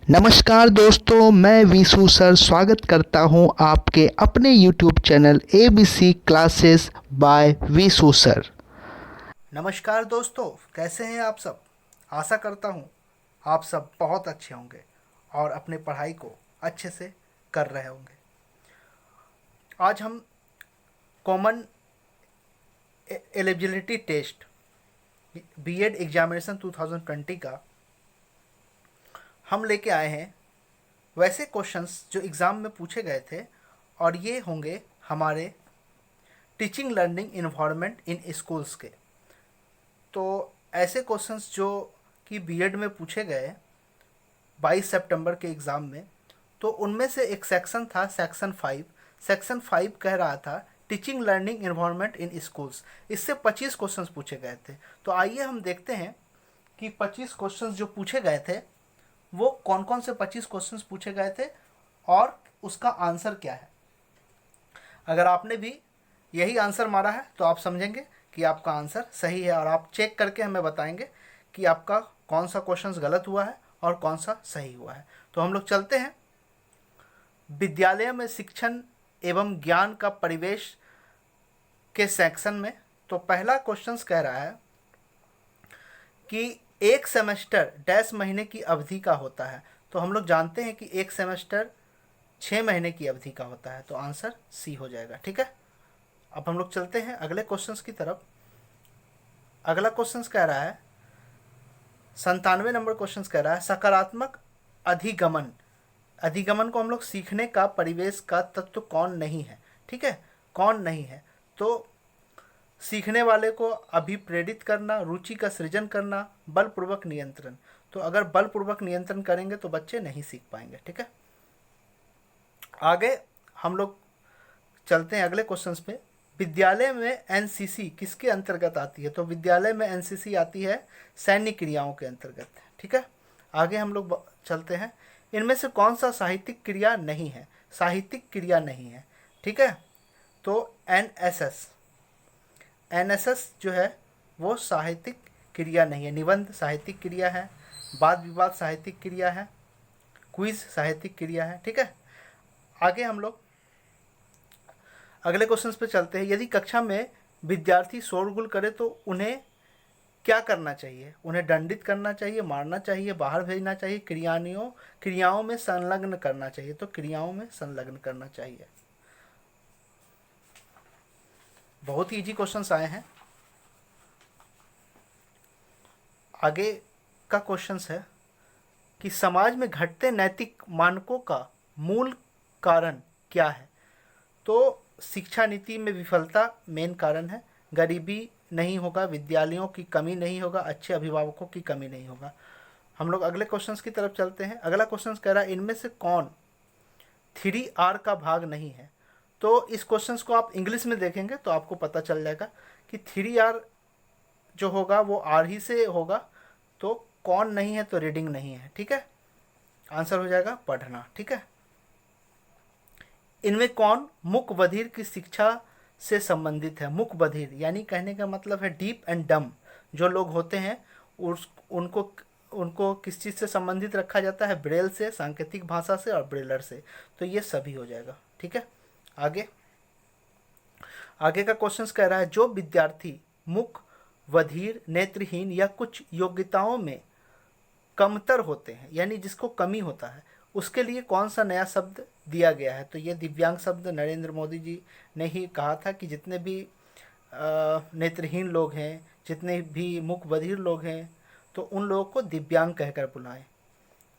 नमस्कार दोस्तों, मैं विशु सर स्वागत करता हूं आपके अपने YouTube channel ABC classes bye Vishu sir. नमस्कार दोस्तों, कैसे हैं आप सब। आशा करता हूँ आप सब बहुत अच्छे होंगे और अपने पढ़ाई को अच्छे से कर रहे होंगे। आज हम common eligibility test BEd examination 2020 का हम लेके आए हैं वैसे क्वेश्चंस जो एग्ज़ाम में पूछे गए थे, और ये होंगे हमारे टीचिंग लर्निंग इन्वायरमेंट इन स्कूल्स के। तो ऐसे क्वेश्चंस जो कि बीएड में पूछे गए 22 सितंबर के एग्ज़ाम में, तो उनमें से एक सेक्शन था सेक्शन 5। सेक्शन 5 कह रहा था टीचिंग लर्निंग इन्वायरमेंट इन स्कूल्स। इससे 25 क्वेश्चंस पूछे गए थे। तो आइए हम देखते हैं कि 25 क्वेश्चंस जो पूछे गए थे वो कौन कौन से 25 क्वेश्चंस पूछे गए थे और उसका आंसर क्या है। अगर आपने भी यही आंसर मारा है तो आप समझेंगे कि आपका आंसर सही है, और आप चेक करके हमें बताएंगे कि आपका कौन सा क्वेश्चन गलत हुआ है और कौन सा सही हुआ है। तो हम लोग चलते हैं विद्यालय में शिक्षण एवं ज्ञान का परिवेश के सेक्शन में। तो पहला क्वेश्चन कह रहा है कि एक सेमेस्टर डैश महीने की अवधि का होता है। तो हम लोग जानते हैं कि एक सेमेस्टर 6 महीने की अवधि का होता है, तो आंसर सी हो जाएगा। ठीक है, अब हम लोग चलते हैं अगले क्वेश्चंस की तरफ। अगला क्वेश्चंस कह रहा है 97 नंबर क्वेश्चंस कह रहा है सकारात्मक अधिगमन। अधिगमन को हम लोग सीखने का परिवेश का तत्व कौन नहीं है। ठीक है, कौन नहीं है। तो सीखने वाले को अभिप्रेरित करना, रुचि का सृजन करना, बलपूर्वक नियंत्रण। तो अगर बलपूर्वक नियंत्रण करेंगे तो बच्चे नहीं सीख पाएंगे। ठीक है, आगे हम लोग चलते हैं अगले क्वेश्चंस पे। विद्यालय में एनसीसी किसके अंतर्गत आती है। तो विद्यालय में एनसीसी आती है सैन्य क्रियाओं के अंतर्गत। ठीक है, आगे हम लोग चलते हैं। इनमें से कौन सा साहित्यिक क्रिया नहीं है। साहित्यिक क्रिया नहीं है। ठीक है, तो एनएसएस जो है वो साहित्यिक क्रिया नहीं है। निबंध साहित्यिक क्रिया है, वाद विवाद साहित्यिक क्रिया है, क्विज साहित्यिक क्रिया है। ठीक है, आगे हम लोग अगले क्वेश्चन पे चलते हैं। यदि कक्षा में विद्यार्थी शोरगुल करे तो उन्हें क्या करना चाहिए। उन्हें दंडित करना चाहिए, मारना चाहिए, बाहर भेजना चाहिए, क्रियाओं में संलग्न करना चाहिए। तो क्रियाओं में संलग्न करना चाहिए। बहुत ही इजी क्वेश्चंस आए हैं। आगे का क्वेश्चन है कि समाज में घटते नैतिक मानकों का मूल कारण क्या है। तो शिक्षा नीति में विफलता मेन कारण है। गरीबी नहीं होगा, विद्यालयों की कमी नहीं होगा, अच्छे अभिभावकों की कमी नहीं होगा। हम लोग अगले क्वेश्चंस की तरफ चलते हैं। अगला क्वेश्चन कह रहा है इनमें से कौन 3R का भाग नहीं है। तो इस क्वेश्चंस को आप इंग्लिश में देखेंगे तो आपको पता चल जाएगा कि 3R जो होगा वो आर ही से होगा। तो कौन नहीं है तो रीडिंग नहीं है। ठीक है, आंसर हो जाएगा पढ़ना। ठीक है, इनमें कौन मूक बधिर की शिक्षा से संबंधित है। मूक बधिर यानी कहने का मतलब है डीप एंड डम जो लोग होते हैं, उनको उनको किस चीज़ से संबंधित रखा जाता है। ब्रेल से, सांकेतिक भाषा से और ब्रेलर से। तो ये सभी हो जाएगा। ठीक है, आगे का क्वेश्चन कह रहा है जो विद्यार्थी मूक, बधिर, नेत्रहीन या कुछ योग्यताओं में कमतर होते हैं, यानी जिसको कमी होता है, उसके लिए कौन सा नया शब्द दिया गया है। तो ये दिव्यांग शब्द नरेंद्र मोदी जी ने ही कहा था कि जितने भी नेत्रहीन लोग हैं, जितने भी मूक बधिर लोग हैं, तो उन लोगों को दिव्यांग कहकर बुलाएं,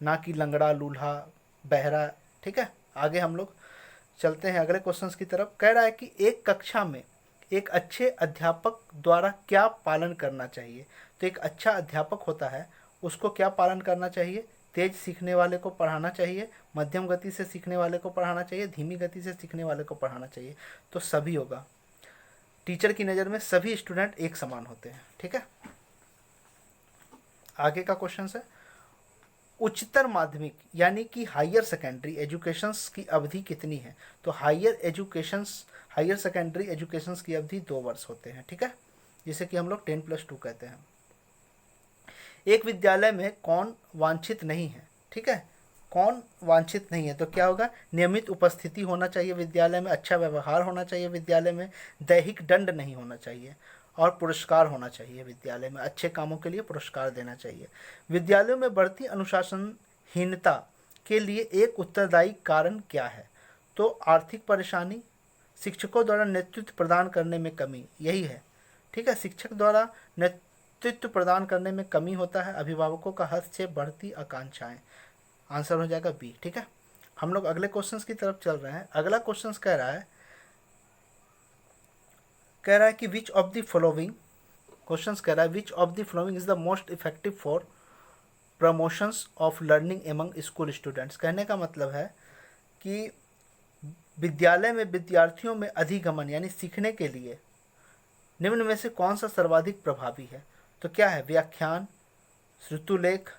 ना कि लंगड़ा, लूल्हा, बहरा। ठीक है, आगे हम लोग चलते हैं अगले क्वेश्चंस की तरफ। कह रहा है कि एक कक्षा में एक अच्छे अध्यापक द्वारा क्या पालन करना चाहिए। तो एक अच्छा अध्यापक होता है, उसको क्या पालन करना चाहिए। तेज सीखने वाले को पढ़ाना चाहिए, मध्यम गति से सीखने वाले को पढ़ाना चाहिए, धीमी गति से सीखने वाले को पढ़ाना चाहिए। तो सभी होगा। टीचर की नज़र में सभी स्टूडेंट एक समान होते हैं। ठीक है, आगे का क्वेश्चन है उच्चतर माध्यमिक यानी कि हायर सेकेंडरी एजुकेशंस की अवधि कितनी है। तो हायर सेकेंडरी एजुकेशंस की अवधि 2 वर्ष होते हैं। ठीक है, जिसे कि हम लोग 10+2 कहते हैं। एक विद्यालय में कौन वांछित नहीं है। ठीक है, कौन वांछित नहीं है? तो क्या होगा? नियमित उपस्थिति होना चाहिए विद्यालय में, अच्छा व्यवहार होना चाहिए विद्यालय में, दैहिक दंड नहीं होना चाहिए, और पुरस्कार होना चाहिए विद्यालय में, अच्छे कामों के लिए पुरस्कार देना चाहिए। विद्यालयों में बढ़ती अनुशासनहीनता के लिए एक उत्तरदायी कारण क्या है? तो आर्थिक परेशानी, शिक्षकों द्वारा नेतृत्व प्रदान करने में कमी, यही है। ठीक है, शिक्षक द्वारा नेतृत्व प्रदान करने में कमी होता है, अभिभावकों का हस्तक्षेप, बढ़ती आकांक्षाएं। आंसर हो जाएगा बी। ठीक है, हम लोग अगले क्वेश्चंस की तरफ चल रहे हैं। अगला क्वेश्चंस कह रहा है कि which of the following, questions कह रहा है which of the following is the most effective for promotions of learning among school students. कहने का मतलब है कि विद्यालय में विद्यार्थियों में अधिगमन यानी सीखने के लिए निम्न में से कौन सा सर्वाधिक प्रभावी है? तो क्या है? व्याख्यान, श्रुतुलेख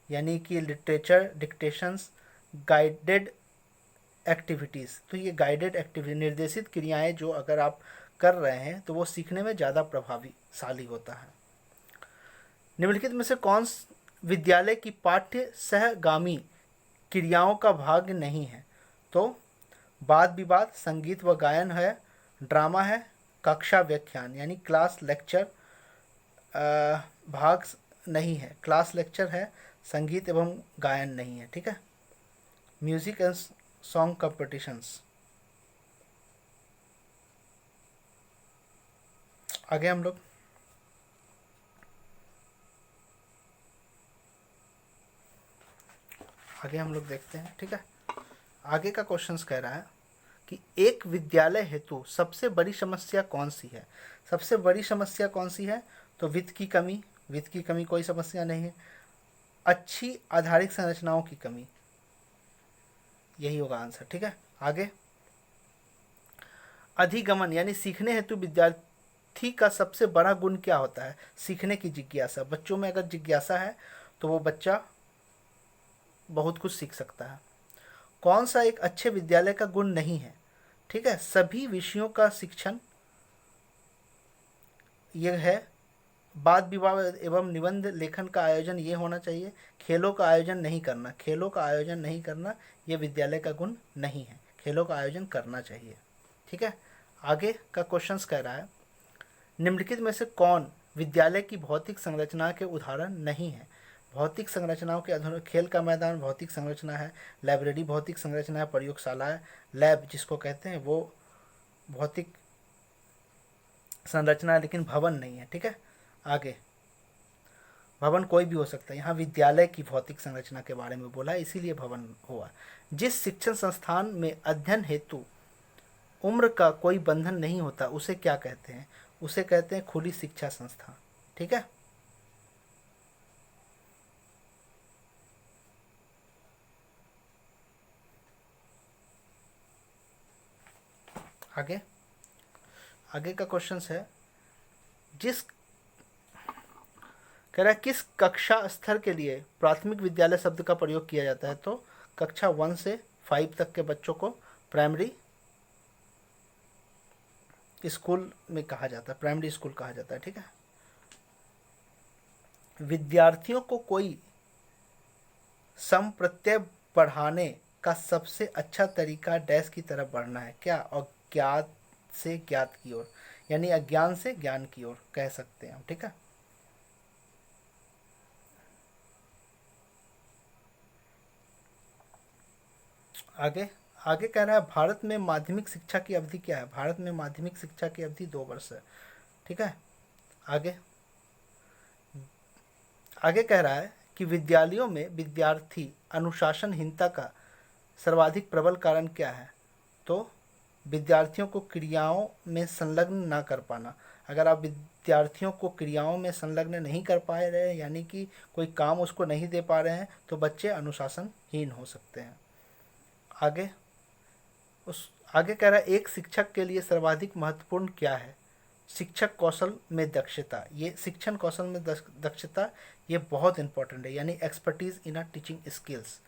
यानी कि लिटरेचर, डिक्टेशंस, गाइडेड एक्टिविटीज़। तो ये गाइडेड एक्टिविटी, निर्देशित क्रियाएं जो अगर आप कर रहे हैं तो वो सीखने में ज़्यादा प्रभावशाली होता है। निम्नलिखित में से कौन विद्यालय की पाठ्य सहगामी क्रियाओं का भाग नहीं है? तो वाद विवाद, संगीत व गायन है, ड्रामा है, कक्षा व्याख्यान यानी क्लास लेक्चर भाग नहीं है, क्लास लेक्चर है, संगीत एवं गायन नहीं है। ठीक है, म्यूजिक एंड सॉन्ग कॉम्पिटिशन्स। आगे हम लोग देखते हैं। ठीक है, आगे का क्वेश्चंस कह रहा है कि एक विद्यालय हेतु सबसे बड़ी समस्या कौन सी है? सबसे बड़ी समस्या कौन सी है? तो वित्त की कमी, वित्त की कमी कोई समस्या नहीं है। अच्छी आधारिक संरचनाओं की कमी, यही होगा आंसर। ठीक है, आगे अधिगमन यानी सीखने हेतु विद्यार्थी का सबसे बड़ा गुण क्या होता है? सीखने की जिज्ञासा। बच्चों में अगर जिज्ञासा है तो वो बच्चा बहुत कुछ सीख सकता है। कौन सा एक अच्छे विद्यालय का गुण नहीं है? ठीक है, सभी विषयों का शिक्षण, यह है। वाद विवाद एवं निबंध लेखन का आयोजन ये होना चाहिए। खेलों का आयोजन नहीं करना, खेलों का आयोजन नहीं करना ये विद्यालय का गुण नहीं है, खेलों का आयोजन करना चाहिए। ठीक है, आगे का क्वेश्चंस कह रहा है निम्नलिखित में से कौन विद्यालय की भौतिक संरचना के उदाहरण नहीं है? भौतिक संरचनाओं के आधार, खेल का मैदान भौतिक संरचना है, लाइब्रेरी भौतिक संरचना है, प्रयोगशाला है, लैब जिसको कहते हैं वो भौतिक संरचना है लेकिन भवन नहीं है। ठीक है, आगे भवन कोई भी हो सकता है, यहाँ विद्यालय की भौतिक संरचना के बारे में बोला है इसीलिए भवन हुआ। जिस शिक्षण संस्थान में अध्ययन हेतु उम्र का कोई बंधन नहीं होता उसे क्या कहते हैं? उसे कहते हैं खुली शिक्षा संस्थान। ठीक है, आगे का क्वेश्चन है जिस कह रहा है किस कक्षा स्तर के लिए प्राथमिक विद्यालय शब्द का प्रयोग किया जाता है? तो कक्षा 1 से 5 तक के बच्चों को प्राइमरी स्कूल में कहा जाता है, प्राइमरी स्कूल कहा जाता है। ठीक है, विद्यार्थियों को कोई सम प्रत्यय पढ़ाने का सबसे अच्छा तरीका डैश की तरफ बढ़ना है। क्या? अज्ञात से ज्ञात की ओर, यानी अज्ञान से ज्ञान की ओर कह सकते हैं हम। ठीक है, आगे कह रहा है भारत में माध्यमिक शिक्षा की अवधि क्या है? भारत में माध्यमिक शिक्षा की अवधि 2 वर्ष है। ठीक है, आगे कह रहा है कि विद्यालयों में विद्यार्थी अनुशासनहीनता का सर्वाधिक प्रबल कारण क्या है? तो विद्यार्थियों को क्रियाओं में संलग्न ना कर पाना। अगर आप विद्यार्थियों को क्रियाओं में संलग्न नहीं कर पा रहे हैं यानी कि कोई काम उसको नहीं दे पा रहे हैं तो बच्चे अनुशासनहीन हो सकते हैं। आगे कह रहा है एक शिक्षक के लिए सर्वाधिक महत्वपूर्ण क्या है? शिक्षक कौशल में दक्षता। ये शिक्षण कौशल में दक्षता ये बहुत इंपॉर्टेंट है, यानी एक्सपर्टीज इन टीचिंग स्किल्स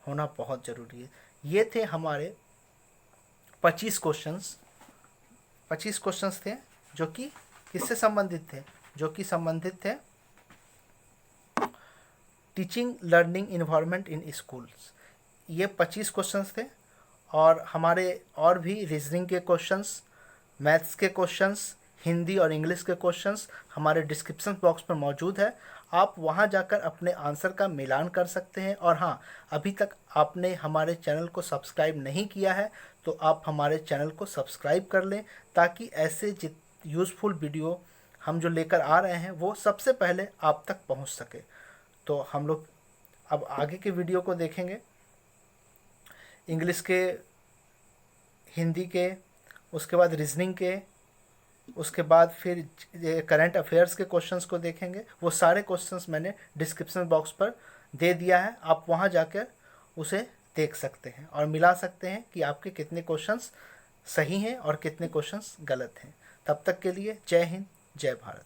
होना बहुत ज़रूरी है। ये थे हमारे 25 क्वेश्चंस थे जो कि किससे संबंधित थे? जो कि संबंधित थे टीचिंग लर्निंग इन्वायरमेंट इन स्कूल्स। ये 25 क्वेश्चंस थे और हमारे और भी रीजनिंग के क्वेश्चंस, मैथ्स के क्वेश्चंस, हिंदी और इंग्लिश के क्वेश्चंस हमारे डिस्क्रिप्शन बॉक्स पर मौजूद है। आप वहां जाकर अपने आंसर का मिलान कर सकते हैं। और हाँ, अभी तक आपने हमारे चैनल को सब्सक्राइब नहीं किया है तो आप हमारे चैनल को सब्सक्राइब कर लें, ताकि ऐसे यूज़फुल वीडियो हम जो लेकर आ रहे हैं वो सबसे पहले आप तक पहुंच सके। तो हम लोग अब आगे के वीडियो को देखेंगे, इंग्लिश के, हिंदी के, उसके बाद रीजनिंग के, उसके बाद फिर करंट अफेयर्स के क्वेश्चंस को देखेंगे। वो सारे क्वेश्चंस मैंने डिस्क्रिप्शन बॉक्स पर दे दिया है, आप वहां जाकर उसे देख सकते हैं और मिला सकते हैं कि आपके कितने क्वेश्चंस सही हैं और कितने क्वेश्चंस गलत हैं। तब तक के लिए जय हिंद, जय भारत।